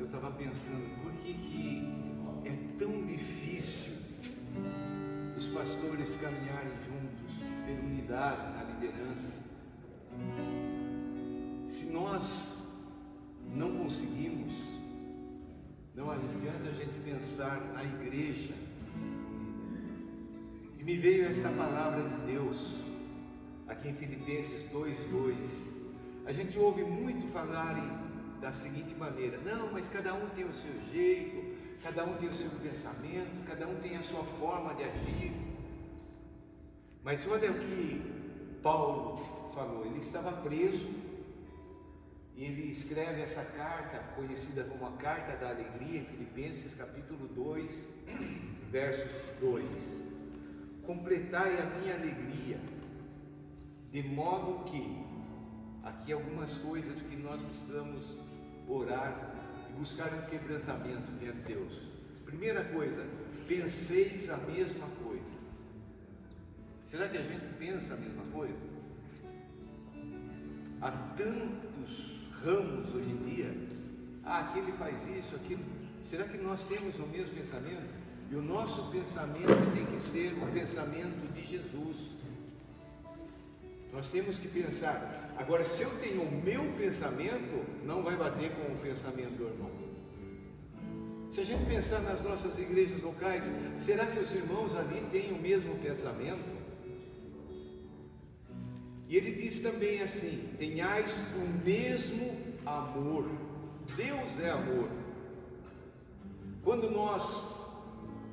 estava pensando, por que é tão difícil os pastores caminharem juntos, ter unidade na liderança? Se nós não conseguimos, não adianta a gente pensar na igreja. E me veio esta palavra de Deus, aqui em Filipenses 2:2. A gente ouve muito falarem da seguinte maneira: não, mas cada um tem o seu jeito, cada um tem o seu pensamento, cada um tem a sua forma de agir. Mas olha o que Paulo falou, ele estava preso, e ele escreve essa carta, conhecida como a Carta da Alegria, em Filipenses capítulo 2, verso 2. Completai a minha alegria, de modo que, aqui algumas coisas que nós precisamos orar e buscar um quebrantamento diante de Deus. Primeira coisa, penseis a mesma coisa. Será que a gente pensa a mesma coisa? Há tantos ramos hoje em dia, aquele faz isso, aquilo. Será que nós temos o mesmo pensamento? E o nosso pensamento tem que ser o pensamento de Jesus. Nós temos que pensar. Agora, se eu tenho o meu pensamento, não vai bater com o pensamento do irmão. Se a gente pensar nas nossas igrejas locais, será que os irmãos ali têm o mesmo pensamento? E ele diz também assim: tenhais o mesmo amor. Deus é amor. Quando nós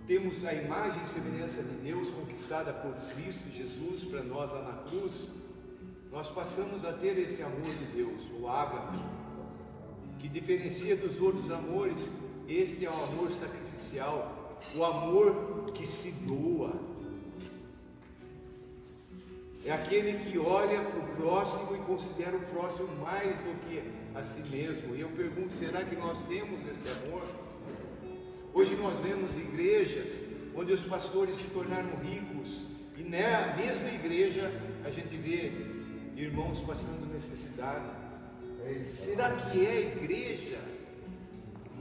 temos a imagem e semelhança de Deus conquistada por Cristo Jesus para nós lá na cruz, nós passamos a ter esse amor de Deus, o ágape, que diferencia dos outros amores. Esse é o amor sacrificial, o amor que se doa. É aquele que olha para o próximo e considera o próximo mais do que a si mesmo. E eu pergunto, será que nós temos esse amor? Hoje nós vemos igrejas onde os pastores se tornaram ricos, e na mesma igreja a gente vê irmãos passando necessidade. Será que é igreja?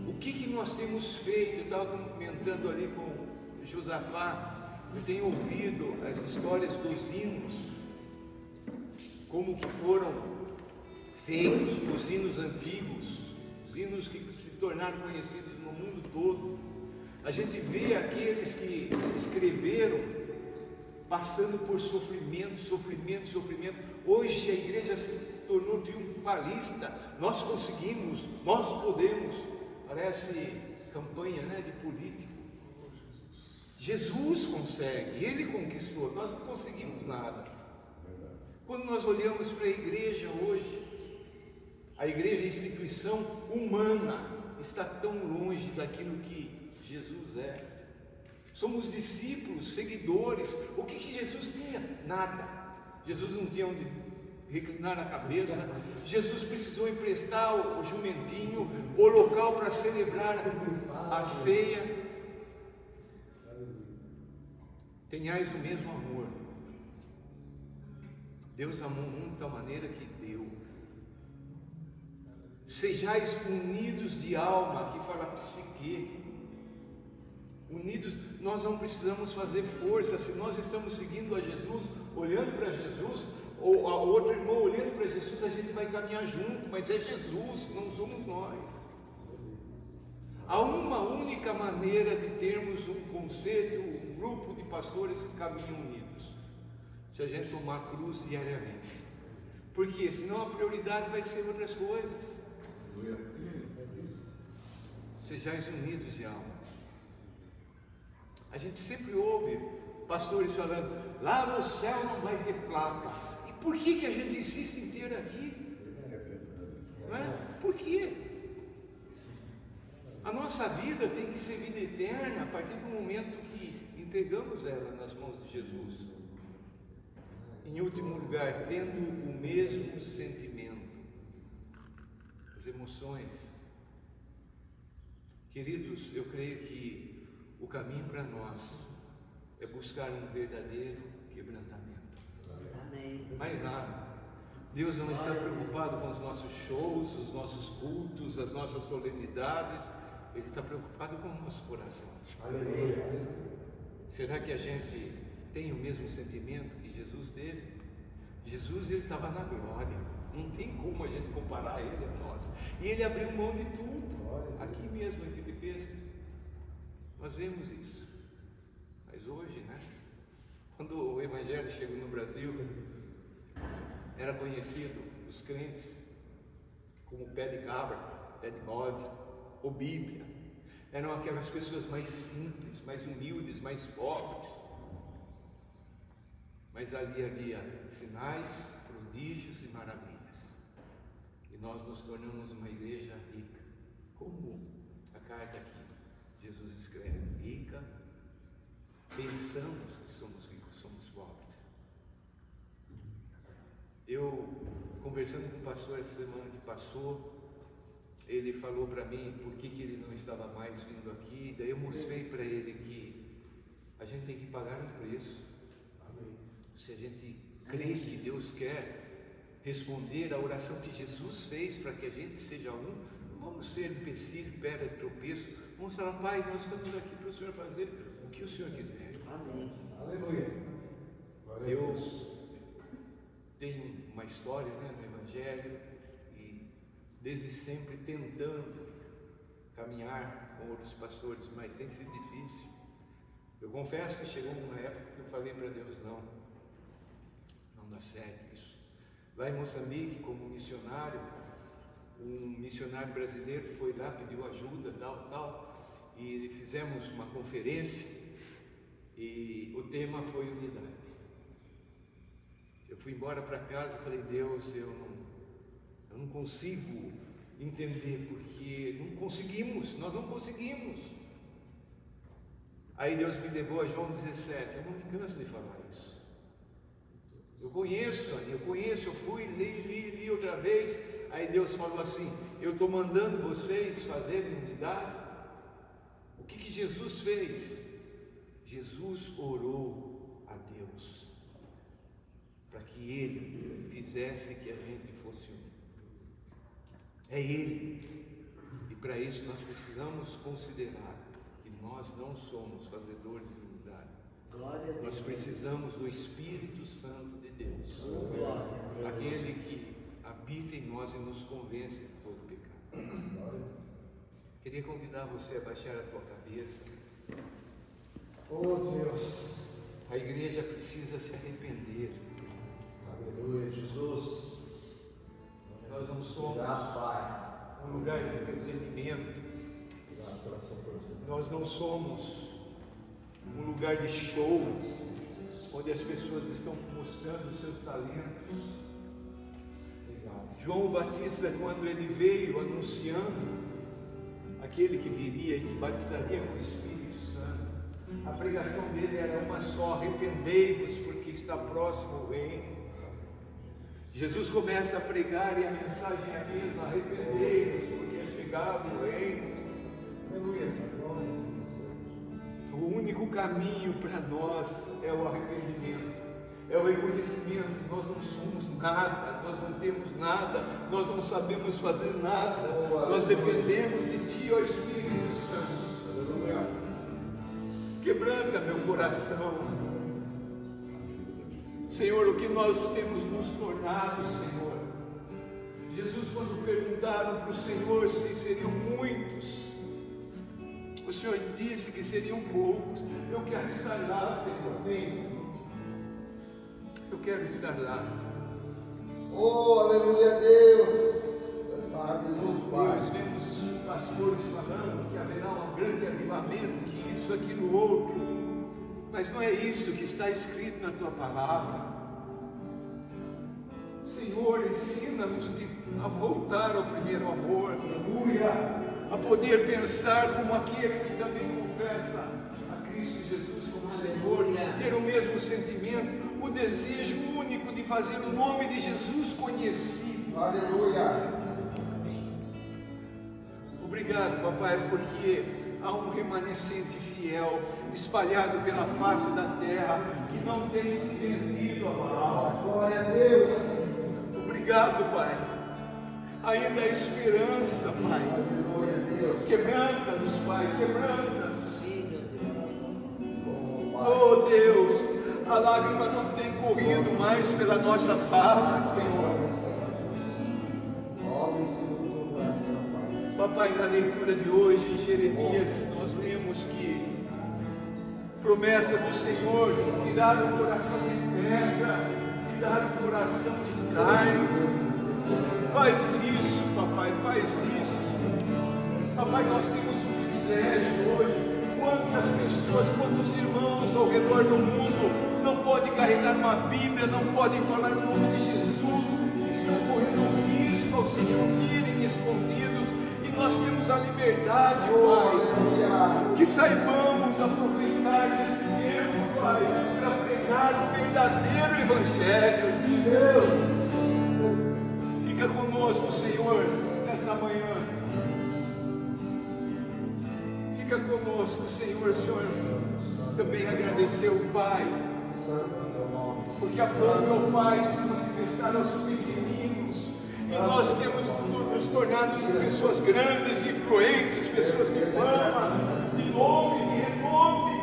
O que nós temos feito? Eu estava comentando ali com Josafá, eu tenho ouvido as histórias dos hinos, como que foram feitos os hinos antigos, os hinos que se tornaram conhecidos no mundo todo. A gente vê aqueles que escreveram passando por sofrimento. Hoje a igreja se tornou triunfalista. Nós conseguimos, nós podemos. Parece campanha, de político. Jesus consegue, Ele conquistou, nós não conseguimos nada. Quando nós olhamos para a igreja hoje, a igreja é instituição humana, está tão longe daquilo que Jesus é. Somos discípulos, seguidores. O que Jesus tinha? Nada. Jesus não tinha onde reclinar a cabeça. Jesus precisou emprestar o jumentinho, o local para celebrar a ceia. Tenhais o mesmo amor. Deus amou o mundo de tal maneira que deu. Sejais unidos de alma, aqui fala psique. Unidos, nós não precisamos fazer força. Se nós estamos seguindo a Jesus, olhando para Jesus, ou a outro irmão olhando para Jesus, a gente vai caminhar junto, mas é Jesus, não somos nós. Há uma única maneira de termos um conselho, um grupo de pastores que caminham unidos: se a gente tomar a cruz diariamente. Porque senão a prioridade vai ser outras coisas. Sejais unidos de alma. A gente sempre ouve pastores falando: lá no céu não vai ter placa. E por que a gente insiste em ter aqui? Não é? Por quê? A nossa vida tem que ser vida eterna a partir do momento que entregamos ela nas mãos de Jesus. Em último lugar, tendo o mesmo sentimento, as emoções. Queridos, eu creio que o caminho para nós é buscar um verdadeiro quebrantamento. Amém. Mais nada. Deus não está preocupado com os nossos shows, os nossos cultos, as nossas solenidades. Ele está preocupado com o nosso coração. Aleluia. Será que a gente tem o mesmo sentimento que Jesus teve? Jesus, ele estava na glória. Não tem como a gente comparar ele a nós. E ele abriu mão de tudo. Aqui mesmo em Filipenses, nós vemos isso. Mas hoje, né? Quando o Evangelho chegou no Brasil, era conhecido os crentes como pé de cabra, pé de bode, ou Bíblia. Eram aquelas pessoas mais simples, mais humildes, mais pobres. Mas ali havia sinais, prodígios e maravilhas. E nós nos tornamos uma igreja rica. Como a carta aqui, Jesus escreve: rica, pensamos que somos ricos, somos pobres. Eu, conversando com o pastor essa semana que passou, ele falou para mim por que ele não estava mais vindo aqui. Daí eu mostrei para ele que a gente tem que pagar um preço. Se a gente crê que Deus quer responder à oração que Jesus fez para que a gente seja um, não vamos ser empecilho, pedra de tropeço. Vamos falar: Pai, nós estamos aqui para o Senhor fazer o que o Senhor quiser. Amém. Aleluia. Eu tenho uma história, né, no Evangelho, e desde sempre tentando caminhar com outros pastores, mas tem sido difícil. Eu confesso que chegou uma época que eu falei para Deus: não dá certo isso. Lá em Moçambique, como missionário, um missionário brasileiro foi lá, pediu ajuda, tal, e fizemos uma conferência, e o tema foi unidade. Eu fui embora para casa e falei: Deus, eu não consigo entender, porque nós não conseguimos. Aí Deus me levou a João 17, eu não me canso de falar isso. Eu conheço, eu fui, li outra vez. Aí Deus falou assim: eu estou mandando vocês fazerem unidade. O que Jesus fez? Jesus orou a Deus para que Ele fizesse que a gente fosse um. É Ele. E para isso nós precisamos considerar que nós não somos fazedores de unidade. Nós precisamos do Espírito Santo de Deus, aquele que habita em nós e nos convence de todo pecado. Queria convidar você a baixar a tua cabeça. Oh Deus, a igreja precisa se arrepender. Aleluia, Jesus. Nós não somos um lugar de entretenimento. Nós não somos um lugar de show, onde as pessoas estão mostrando os seus talentos. João Batista, quando ele veio anunciando aquele que viria e que batizaria com o Espírito Santo, a pregação dele era uma só: arrependei-vos, porque está próximo o reino. Jesus começa a pregar e a mensagem é a mesma: arrependei-vos, porque é chegado o reino. O único caminho para nós é o arrependimento, é o reconhecimento. Nós não somos nada, nós não temos nada, nós não sabemos fazer nada, nós dependemos de Ti, ó Espírito Santo. Quebranta meu coração, Senhor, o que nós temos nos tornado, Senhor. Jesus, quando perguntaram para o Senhor se seriam muitos, o Senhor disse que seriam poucos. Eu quero estar lá, Senhor. Eu quero estar lá. Oh, aleluia, Deus. Nós vemos pastores falando que haverá um grande avivamento, que isso, aquilo, outro. Mas não é isso que está escrito na Tua palavra. Senhor, ensina-nos a voltar ao primeiro amor. Aleluia. A poder pensar como aquele que também confessa a Cristo Jesus como Senhor, ter o mesmo sentimento, o desejo único de fazer o nome de Jesus conhecido. Aleluia. Obrigado, papai, porque há um remanescente fiel espalhado pela face da terra que não tem se rendido a Baal. Glória a Deus. Obrigado Obrigado, Pai. Ainda há esperança, Pai. Aleluia, Deus. Quebranta-nos, Pai, quebranta-nos. Oh, Oh Deus, a lágrima não tem corrido mais pela nossa face, Senhor. Homem segundo o coração, Pai. Papai, na leitura de hoje, em Jeremias, nós lemos que promessa do Senhor de tirar o coração de pedra e dar o coração de carne. Faz isso, papai, faz isso. Papai, nós temos um privilégio hoje. Quantas pessoas, quantos irmãos ao redor do mundo não podem carregar uma Bíblia, não podem falar o nome de Jesus, estão correndo risco ao Senhor irem escondidos, e nós temos a liberdade, Pai, que saibamos aproveitar desse tempo, Pai, para pregar o verdadeiro Evangelho de Deus. Fica conosco, Senhor, nesta manhã. Fica conosco, Senhor. O Senhor também agradeceu, Pai, porque aprove ao Pai se manifestar aos pequeninos, e nós temos nos tornado pessoas grandes, influentes, pessoas de fama, de nome, de renome,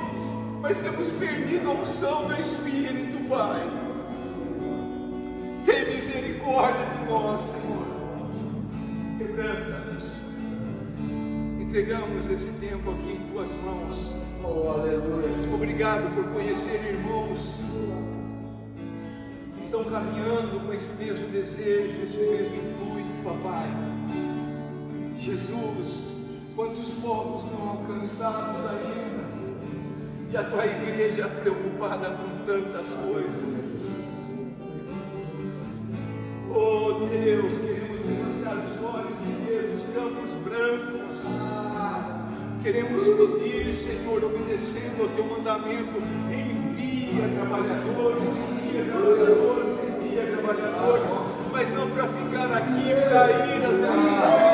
mas temos perdido a unção do Espírito, Pai. Tem misericórdia de nós, Senhor. Quebranta-nos. Entregamos esse tempo aqui em Tuas mãos. Oh, aleluia. Obrigado por conhecer irmãos que estão caminhando com esse mesmo desejo, esse mesmo intuito, Papai. Jesus, quantos povos não alcançados ainda, e a Tua igreja preocupada com tantas coisas. Oh Deus, queremos levantar os olhos e ver os campos brancos. Queremos pedir, Senhor, obedecendo ao Teu mandamento, envia trabalhadores, mas não para ficar aqui para ir às nações.